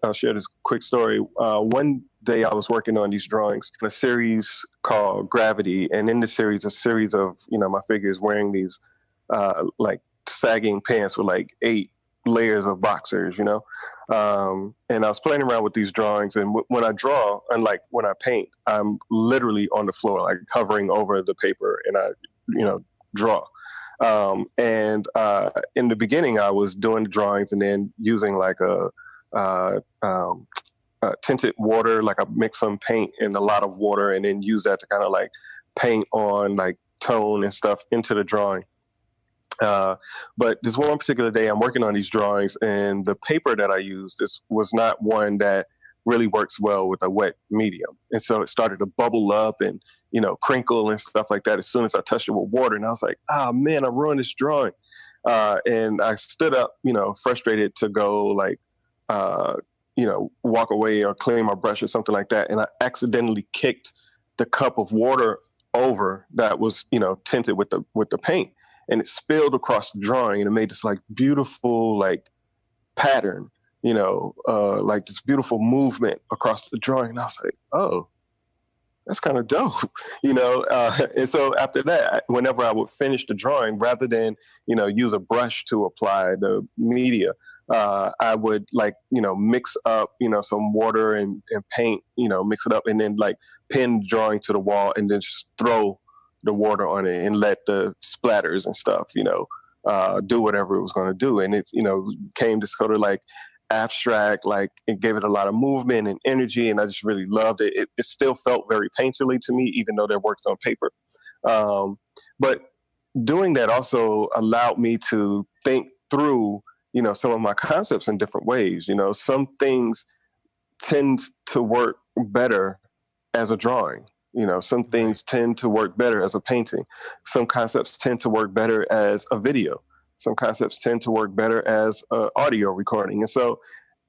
I'll share this quick story. One day I was working on these drawings in a series called Gravity, and in this series, a series of my figures wearing these like sagging pants with like 8 layers of boxers, and I was playing around with these drawings. And when I draw, unlike when I paint, I'm literally on the floor, like hovering over the paper, and I, draw. And in the beginning, I was doing the drawings and then using like a tinted water, like I mix some paint and a lot of water, and then use that to kind of like paint on like tone and stuff into the drawing. But this one particular day, I'm working on these drawings, and the paper that I used was not one that really works well with a wet medium. And so it started to bubble up and, crinkle and stuff like that as soon as I touched it with water. And I was like, man, I ruined this drawing. And I stood up, frustrated to go like, walk away or clean my brush or something like that. And I accidentally kicked the cup of water over that was, tinted with the paint. And it spilled across the drawing, and it made this like beautiful like pattern, like this beautiful movement across the drawing. And I was like, oh, that's kind of dope, and so after that, whenever I would finish the drawing, rather than, use a brush to apply the media, I would like, mix up, some water and paint, mix it up, and then like pin the drawing to the wall, and then just throw the water on it and let the splatters and stuff, do whatever it was going to do. And it, came to sort of like abstract, like it gave it a lot of movement and energy. And I just really loved it. It still felt very painterly to me, even though they're works on paper. But doing that also allowed me to think through, some of my concepts in different ways. Some things tend to work better as a drawing. Some things tend to work better as a painting. Some concepts tend to work better as a video. Some concepts tend to work better as audio recording. And so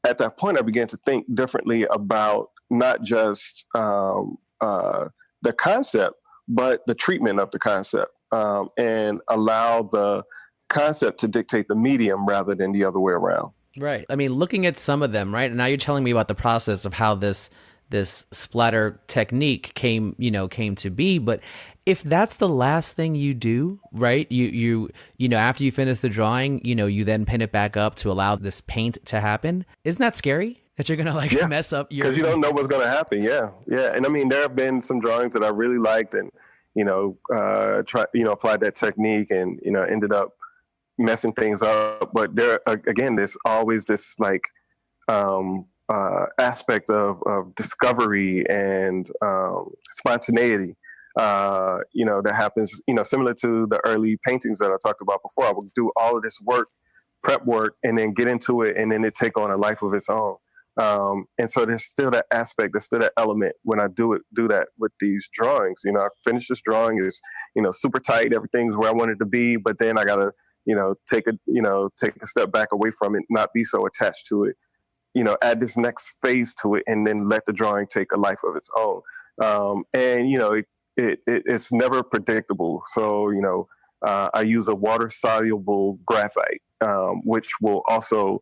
at that point, I began to think differently about not just the concept, but the treatment of the concept, and allow the concept to dictate the medium rather than the other way around. Right. I mean, looking at some of them, right? And now you're telling me about the process of how this splatter technique came to be, but if that's the last thing you do, right? After you finish the drawing, you then pin it back up to allow this paint to happen. Isn't that scary? That you're gonna Yeah, mess up your. because you don't know what's going to happen. Yeah, yeah. And I mean, there have been some drawings that I really liked, and applied that technique, and ended up messing things up. But there again, there's always this like aspect of discovery and spontaneity. That happens. Similar to the early paintings that I talked about before. I would do all of this work, prep work, and then get into it, and then it take on a life of its own. And so there's still that aspect, there's still that element when I do that with these drawings. I finish this drawing, is super tight, everything's where I want it to be, but then I gotta take a step back away from it, not be so attached to it, add this next phase to it, and then let the drawing take a life of its own. It's never predictable. So I use a water soluble graphite, which will also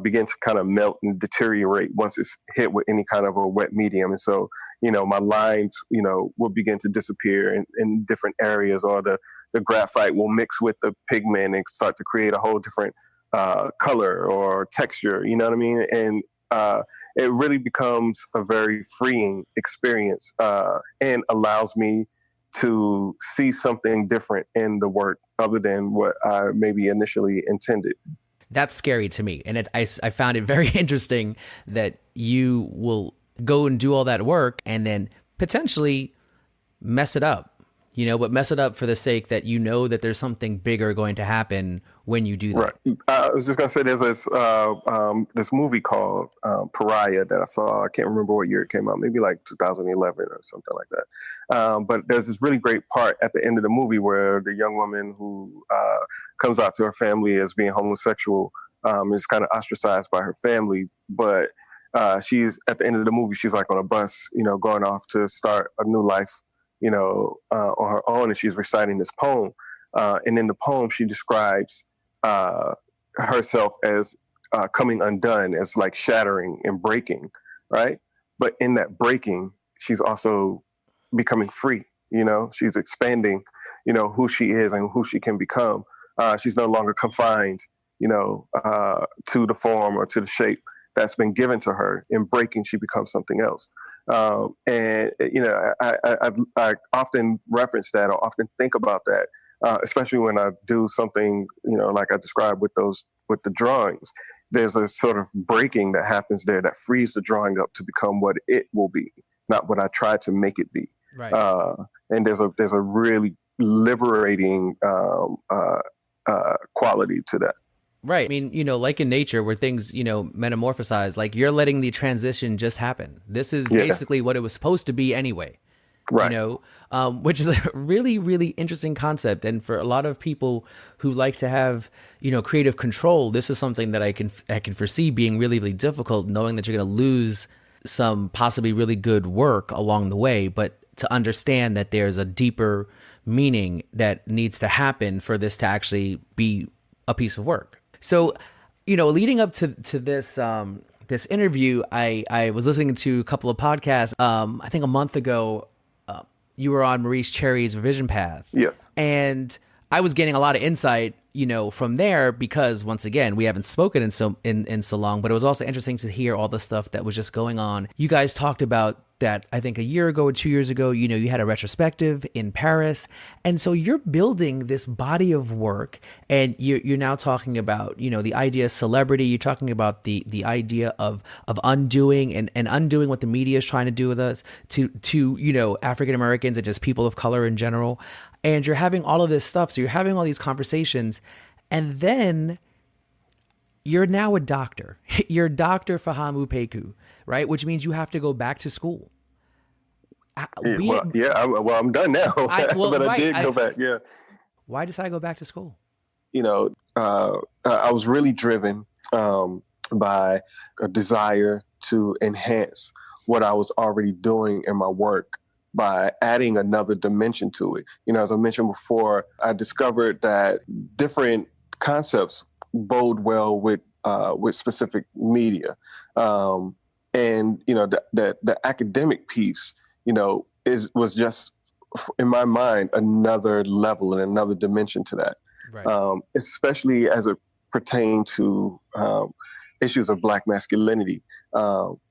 begin to kind of melt and deteriorate once it's hit with any kind of a wet medium. And so, my lines, will begin to disappear in different areas, or the graphite will mix with the pigment and start to create a whole different color or texture, you know what I mean? And it really becomes a very freeing experience, and allows me to see something different in the work other than what I maybe initially intended. That's scary to me. And I found it very interesting that you will go and do all that work and then potentially mess it up, but mess it up for the sake that that there's something bigger going to happen when you do that. Right. I was just going to say there's this movie called Pariah that I saw. I can't remember what year it came out, maybe like 2011 or something like that. But there's this really great part at the end of the movie where the young woman who comes out to her family as being homosexual is kind of ostracized by her family. But she's at the end of the movie, she's like on a bus, going off to start a new life, on her own. And she's reciting this poem. And in the poem, she describes herself as coming undone, as like shattering and breaking, right? But in that breaking, she's also becoming free. She's expanding, who she is and who she can become. She's no longer confined, to the form or to the shape that's been given to her. In breaking, she becomes something else. I often reference that, or often think about that. Especially when I do something, like I described with the drawings, there's a sort of breaking that happens there that frees the drawing up to become what it will be, not what I tried to make it be. Right. And there's a really liberating quality to that. Right. I mean, like in nature where things, metamorphosize, like you're letting the transition just happen. This is basically what it was supposed to be anyway. Right. Which is a really, really interesting concept. And for a lot of people who like to have, creative control, this is something that I can foresee being really, really difficult, knowing that you're going to lose some possibly really good work along the way, but to understand that there's a deeper meaning that needs to happen for this to actually be a piece of work. So, leading up to this, this interview, I was listening to a couple of podcasts, I think a month ago. You were on Maurice Cherry's Revision Path. Yes. And I was getting a lot of insight, from there, because once again, we haven't spoken in so long, but it was also interesting to hear all the stuff that was just going on. You guys talked about that, I think a year ago or 2 years ago, you had a retrospective in Paris. And so you're building this body of work, and you're now talking about, the idea of celebrity. You're talking about the idea of undoing and undoing what the media is trying to do with us to African Americans and just people of color in general. And you're having all of this stuff. So you're having all these conversations, and then you're now a doctor. You're Dr. Fahamu Pecou, right? Which means you have to go back to school. I'm done now. I did go back. Yeah. Why decide to go back to school? I was really driven by a desire to enhance what I was already doing in my work by adding another dimension to it. As I mentioned before, I discovered that different concepts bode well with specific media. And the academic piece, was just in my mind, another level and another dimension to that, Right. especially as it pertained to issues of Black masculinity.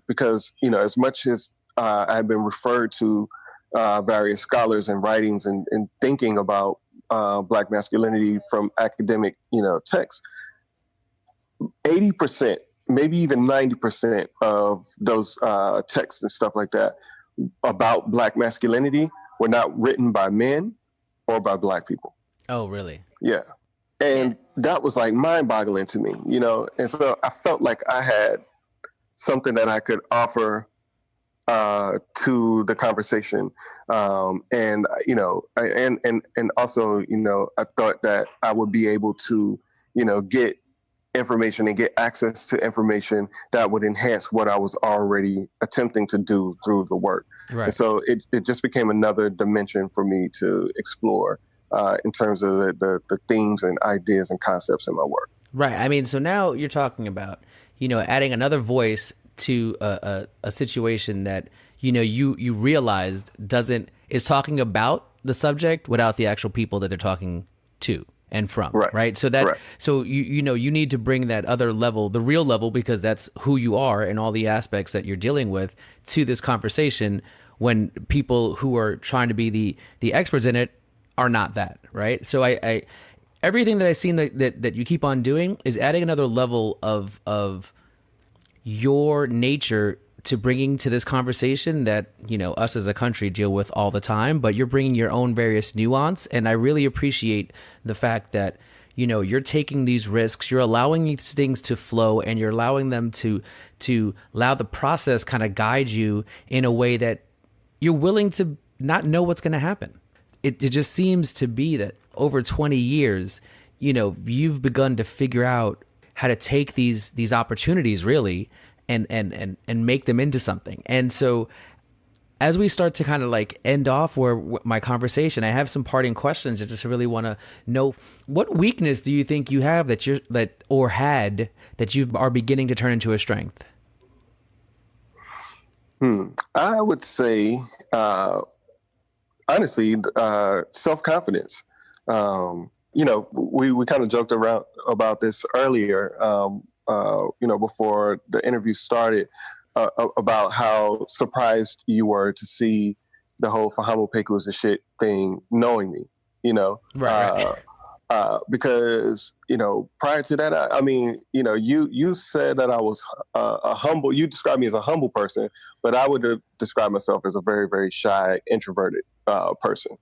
Because, as much as I've been referred to various scholars and writings and thinking about Black masculinity from academic, texts, 80%, maybe even 90% of those texts and stuff like that about Black masculinity were not written by men or by Black people. Oh, really? Yeah. And that was like mind boggling to me, and so I felt like I had something that I could offer to the conversation. And also, I thought that I would be able to, get information and get access to information that would enhance what I was already attempting to do through the work. Right. And so it just became another dimension for me to explore in terms of the themes and ideas and concepts in my work. Right. I mean, so now you're talking about, adding another voice to a situation that, you realized is talking about the subject without the actual people that they're talking to and from, right? So that, so you need to bring that other level, the real level, because that's who you are and all the aspects that you're dealing with to this conversation when people who are trying to be the experts in it are not that, right? So I everything that I've seen that you keep on doing is adding another level of your nature to bringing to this conversation that, us as a country deal with all the time, but you're bringing your own various nuance. And I really appreciate the fact that, you're taking these risks, you're allowing these things to flow, and you're allowing them to allow the process kind of guide you in a way that you're willing to not know what's going to happen. It just seems to be that over 20 years, you've begun to figure out how to take these opportunities really and make them into something. And so as we start to kind of like end off my conversation, I have some parting questions. I just really want to know, what weakness do you think you have that you are beginning to turn into a strength? I would say, honestly, self-confidence. We kind of joked around about this earlier, before the interview started, about how surprised you were to see the whole Fahamu Pecou is a shit thing, knowing me, Right. Because, prior to that, you said that I was you described me as a humble person, but I would describe myself as a very, very shy, introverted person.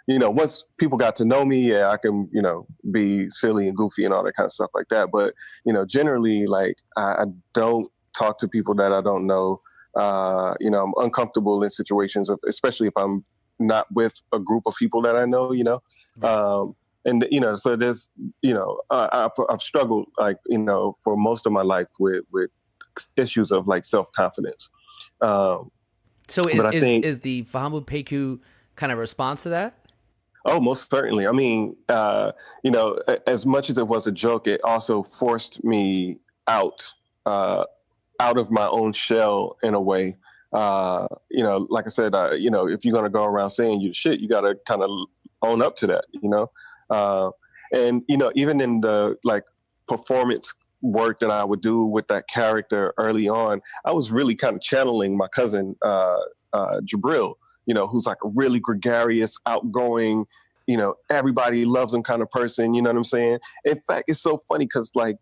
Once people got to know me, I can, be silly and goofy and all that kind of stuff like that. But, generally, like, I don't talk to people that I don't know. I'm uncomfortable in situations especially if I'm not with a group of people that I know, so there's, I've struggled, like, for most of my life with issues of like self-confidence. So is the Fahamu Pecou kind of response to that? Oh, most certainly. I mean, as much as it was a joke, it also forced me out of my own shell in a way. Like I said, if you're going to go around saying you shit, you got to kind of own up to that, and, even in the like performance work that I would do with that character early on, I was really kind of channeling my cousin, Jabril, who's like a really gregarious, outgoing, everybody loves him kind of person. You know what I'm saying? In fact, it's so funny because like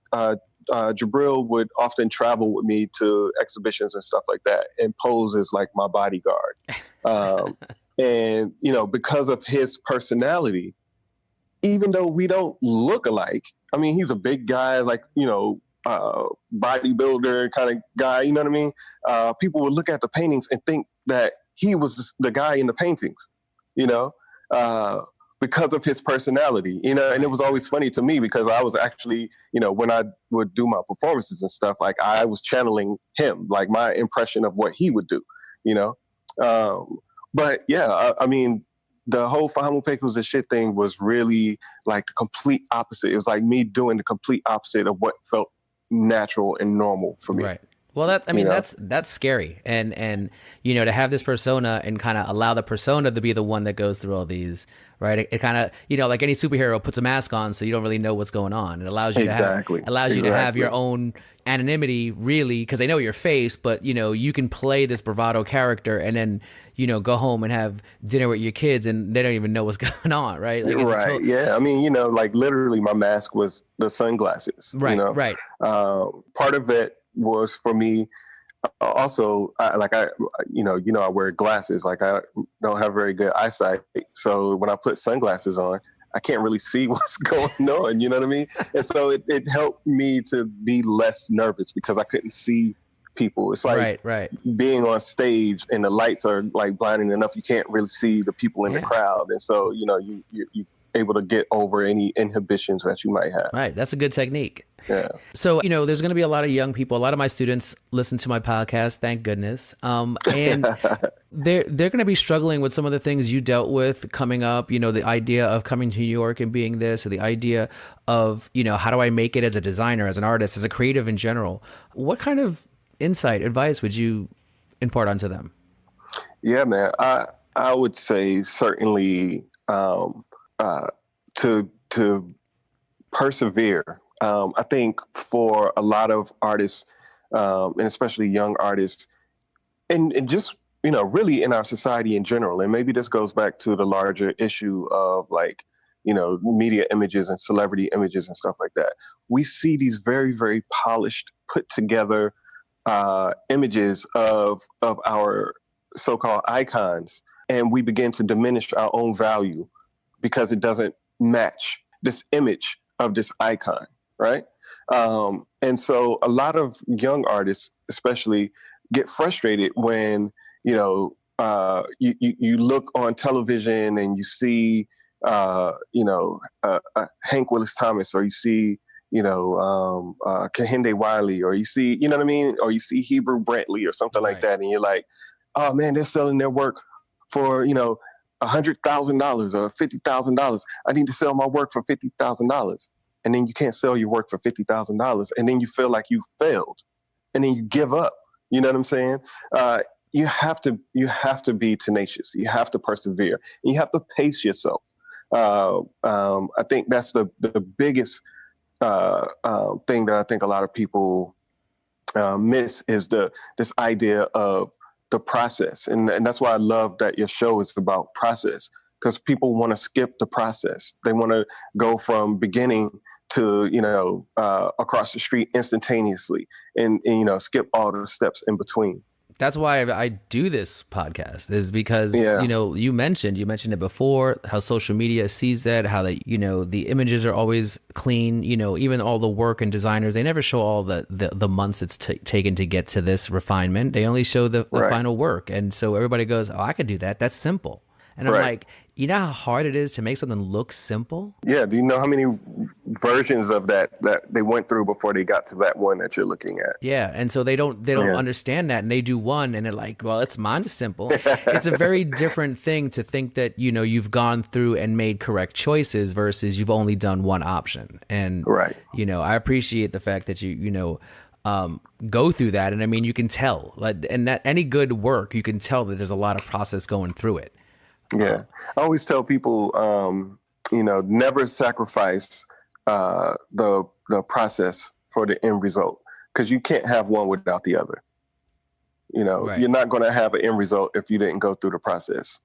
Jabril would often travel with me to exhibitions and stuff like that and pose as like my bodyguard. And, because of his personality, even though we don't look alike, I mean, he's a big guy, like, bodybuilder kind of guy, you know what I mean? People would look at the paintings and think that he was just the guy in the paintings, because of his personality, and it was always funny to me because I was actually, when I would do my performances and stuff, like I was channeling him, like my impression of what he would do, but yeah, I mean, the whole Fahamu Pecou is a shit thing was really like the complete opposite. It was like me doing the complete opposite of what felt natural and normal for me. Right. Well, You know, that's scary, and to have this persona and kind of allow the persona to be the one that goes through all these, right? It kind of like any superhero puts a mask on, so you don't really know what's going on. It exactly, allows you to have your exactly. own anonymity, really, because they know your face, but you can play this bravado character and then go home and have dinner with your kids, and they don't even know what's going on, right? Like it's a Right. Yeah. I mean, like literally my mask was the sunglasses, right. part of it was for me also, I wear glasses, like I don't have very good eyesight. So when I put sunglasses on, I can't really see what's going on. You know what I mean? And so it helped me to be less nervous because I couldn't see people. It's like Right. being on stage and the lights are like blinding enough, you can't really see the people in the Yeah. crowd. And so, you able to get over any inhibitions that you might have. Right. That's a good technique. Yeah. So, there's going to be a lot of young people. A lot of my students listen to my podcast, thank goodness. And they're going to be struggling with some of the things you dealt with coming up, the idea of coming to New York and being this, or the idea of, how do I make it as a designer, as an artist, as a creative in general? What kind of insight, advice would you impart onto them? Yeah, man. I would say certainly to persevere. I think for a lot of artists, and especially young artists, and just really in our society in general, and maybe this goes back to the larger issue of like media images and celebrity images and stuff like that. We see these very, very polished, put together images of our so-called icons, and we begin to diminish our own value because it doesn't match this image of this icon, right? And so a lot of young artists, especially, get frustrated when you look on television and you see Hank Willis Thomas, or you see Kehinde Wiley, or you see, you know what I mean, or you see Hebrew Brantley or something like that, and you're like, oh man, they're selling their work for $100,000 or $50,000. I need to sell my work for $50,000, and then you can't sell your work for $50,000, and then you feel like you failed, and then you give up. You know what I'm saying? You have to be tenacious. You have to persevere. And you have to pace yourself. I think that's the biggest thing that I think a lot of people miss is this idea of the process. And that's why I love that your show is about process, because people want to skip the process. They want to go from beginning to, across the street instantaneously and skip all the steps in between. That's why I do this podcast, is because, you mentioned it before, how social media sees that, how the images are always clean, even all the work and designers, they never show all the months it's taken to get to this refinement. They only show the final work. And so everybody goes, oh, I could do that. That's simple. And I'm like, you know how hard it is to make something look simple? Yeah. Do you know how many versions of that they went through before they got to that one that you're looking at? Yeah. And so they don't understand that. And they do one and they're like, well, mine's simple. It's a very different thing to think that, you've gone through and made correct choices versus you've only done one option. And, I appreciate the fact that you go through that. And I mean, you can tell, and that any good work, you can tell that there's a lot of process going through it. Yeah. I always tell people, never sacrifice the process for the end result, because you can't have one without the other. You're not going to have an end result if you didn't go through the process.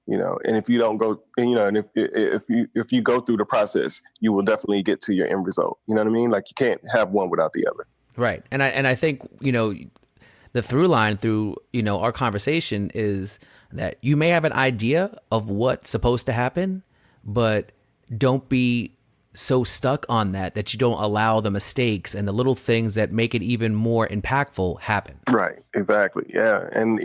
And if you don't go, and if you go through the process, you will definitely get to your end result. You know what I mean? Like, you can't have one without the other. Right. And I think, the through line through, our conversation is that you may have an idea of what's supposed to happen, but don't be so stuck on that you don't allow the mistakes and the little things that make it even more impactful happen. Right. Exactly. Yeah. And,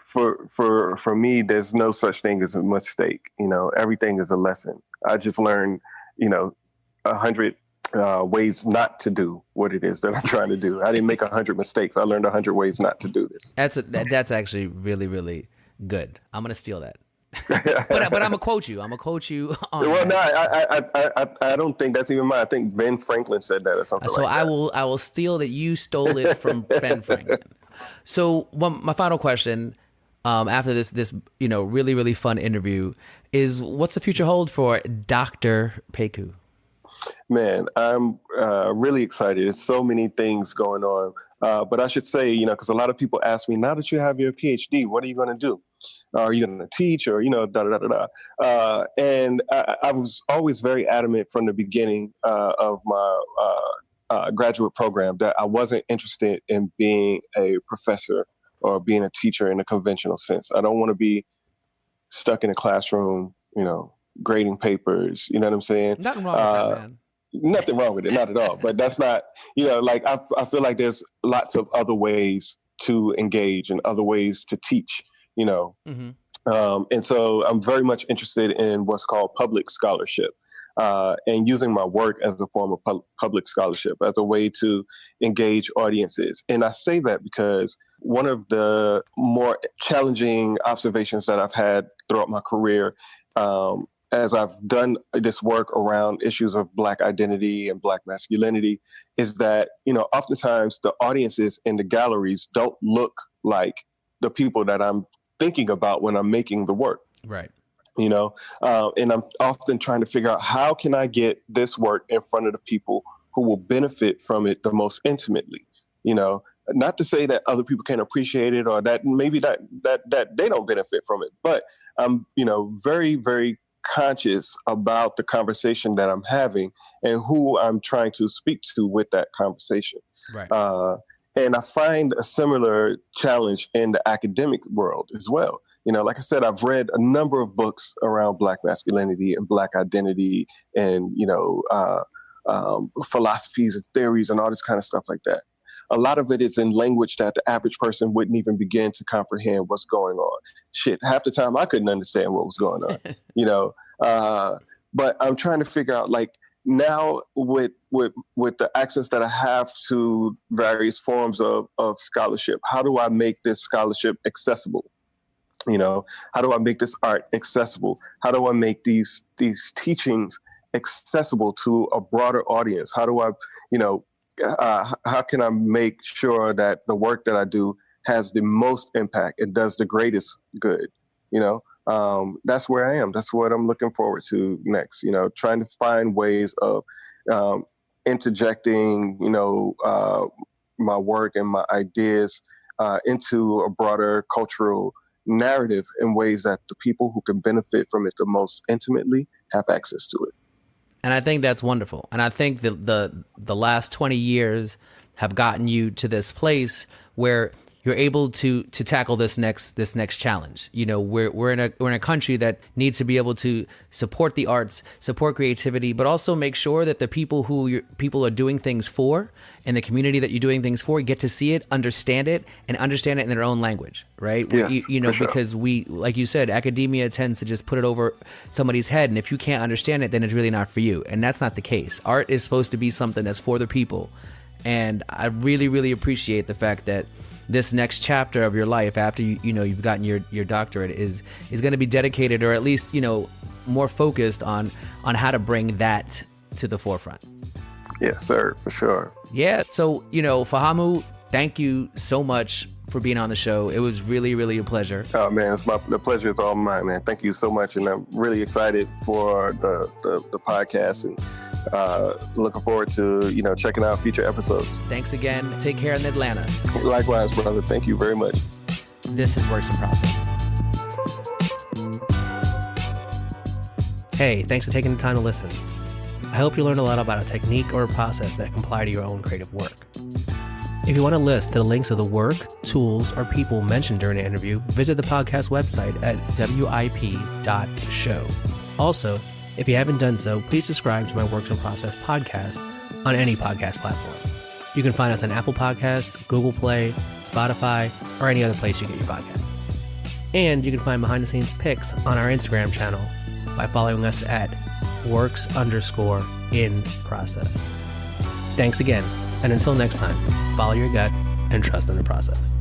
for me, there's no such thing as a mistake. Everything is a lesson. I just learned, 100 ways not to do what it is that I'm trying to do. I didn't make 100 mistakes. I learned 100 ways not to do this. That's actually really, really good. I'm going to steal that. but I'm gonna quote you. I'm gonna quote you on. Well, that. no, I don't think that's even mine. I think Ben Franklin said that or something. So like that. I will steal that you stole it from Ben Franklin. So my final question, after this really really fun interview, is what's the future hold for Dr. Pecou? Man, I'm really excited. There's so many things going on. But I should say, because a lot of people ask me, now that you have your PhD, what are you going to do? Are you going to teach or, da da da da da? And I was always very adamant from the beginning of my graduate program that I wasn't interested in being a professor or being a teacher in a conventional sense. I don't want to be stuck in a classroom, grading papers. You know what I'm saying? Nothing wrong with that, man. Nothing wrong with it, not at all. But that's not, I feel like there's lots of other ways to engage and other ways to teach, Mm-hmm. And so I'm very much interested in what's called public scholarship and using my work as a form of public scholarship as a way to engage audiences. And I say that because one of the more challenging observations that I've had throughout my career, as I've done this work around issues of Black identity and Black masculinity, is that, oftentimes the audiences in the galleries don't look like the people that I'm thinking about when I'm making the work. Right. And I'm often trying to figure out how can I get this work in front of the people who will benefit from it the most intimately, not to say that other people can't appreciate it or that maybe that they don't benefit from it, but I'm, very, very conscious about the conversation that I'm having and who I'm trying to speak to with that conversation. Right. And I find a similar challenge in the academic world as well. Like I said, I've read a number of books around Black masculinity and Black identity and, philosophies and theories and all this kind of stuff like that. A lot of it is in language that the average person wouldn't even begin to comprehend what's going on. Shit, half the time I couldn't understand what was going on, but I'm trying to figure out, like, now with the access that I have to various forms of scholarship, how do I make this scholarship accessible? How do I make this art accessible? How do I make these teachings accessible to a broader audience? How do I, how can I make sure that the work that I do has the most impact? It does the greatest good, That's where I am. That's what I'm looking forward to next, trying to find ways of interjecting, my work and my ideas into a broader cultural narrative in ways that the people who can benefit from it the most intimately have access to it. And I think that's wonderful. And I think the last 20 years have gotten you to this place where you're able to tackle this next challenge. We're in a country that needs to be able to support the arts, support creativity, but also make sure that the people who people are doing things for and the community that you're doing things for get to see it, understand it in their own language, right? Yes, sure. Because we, like you said, academia tends to just put it over somebody's head, and if you can't understand it, then it's really not for you, and that's not the case. Art is supposed to be something that's for the people, and I really, really appreciate the fact that this next chapter of your life after you've gotten your doctorate is going to be dedicated, or at least more focused on how to bring that to the forefront. Yes, sir, for sure. Yeah. So Fahamu, thank you so much for being on the show. It was really, really a pleasure. Oh man, the pleasure is all mine, man. Thank you so much, and I'm really excited for the podcast and looking forward to checking out future episodes. Thanks again. Take care in Atlanta. Likewise, brother. Thank you very much. This is Works in Process. Hey, thanks for taking the time to listen. I hope you learned a lot about a technique or a process that can apply to your own creative work. If you want a list to the links of the work, tools, or people mentioned during the interview, visit the podcast website at wip.show. Also, if you haven't done so, please subscribe to my Works in Process podcast on any podcast platform. You can find us on Apple Podcasts, Google Play, Spotify, or any other place you get your podcast. And you can find behind-the-scenes pics on our Instagram channel by following us at works_in process. Thanks again, and until next time, follow your gut and trust in the process.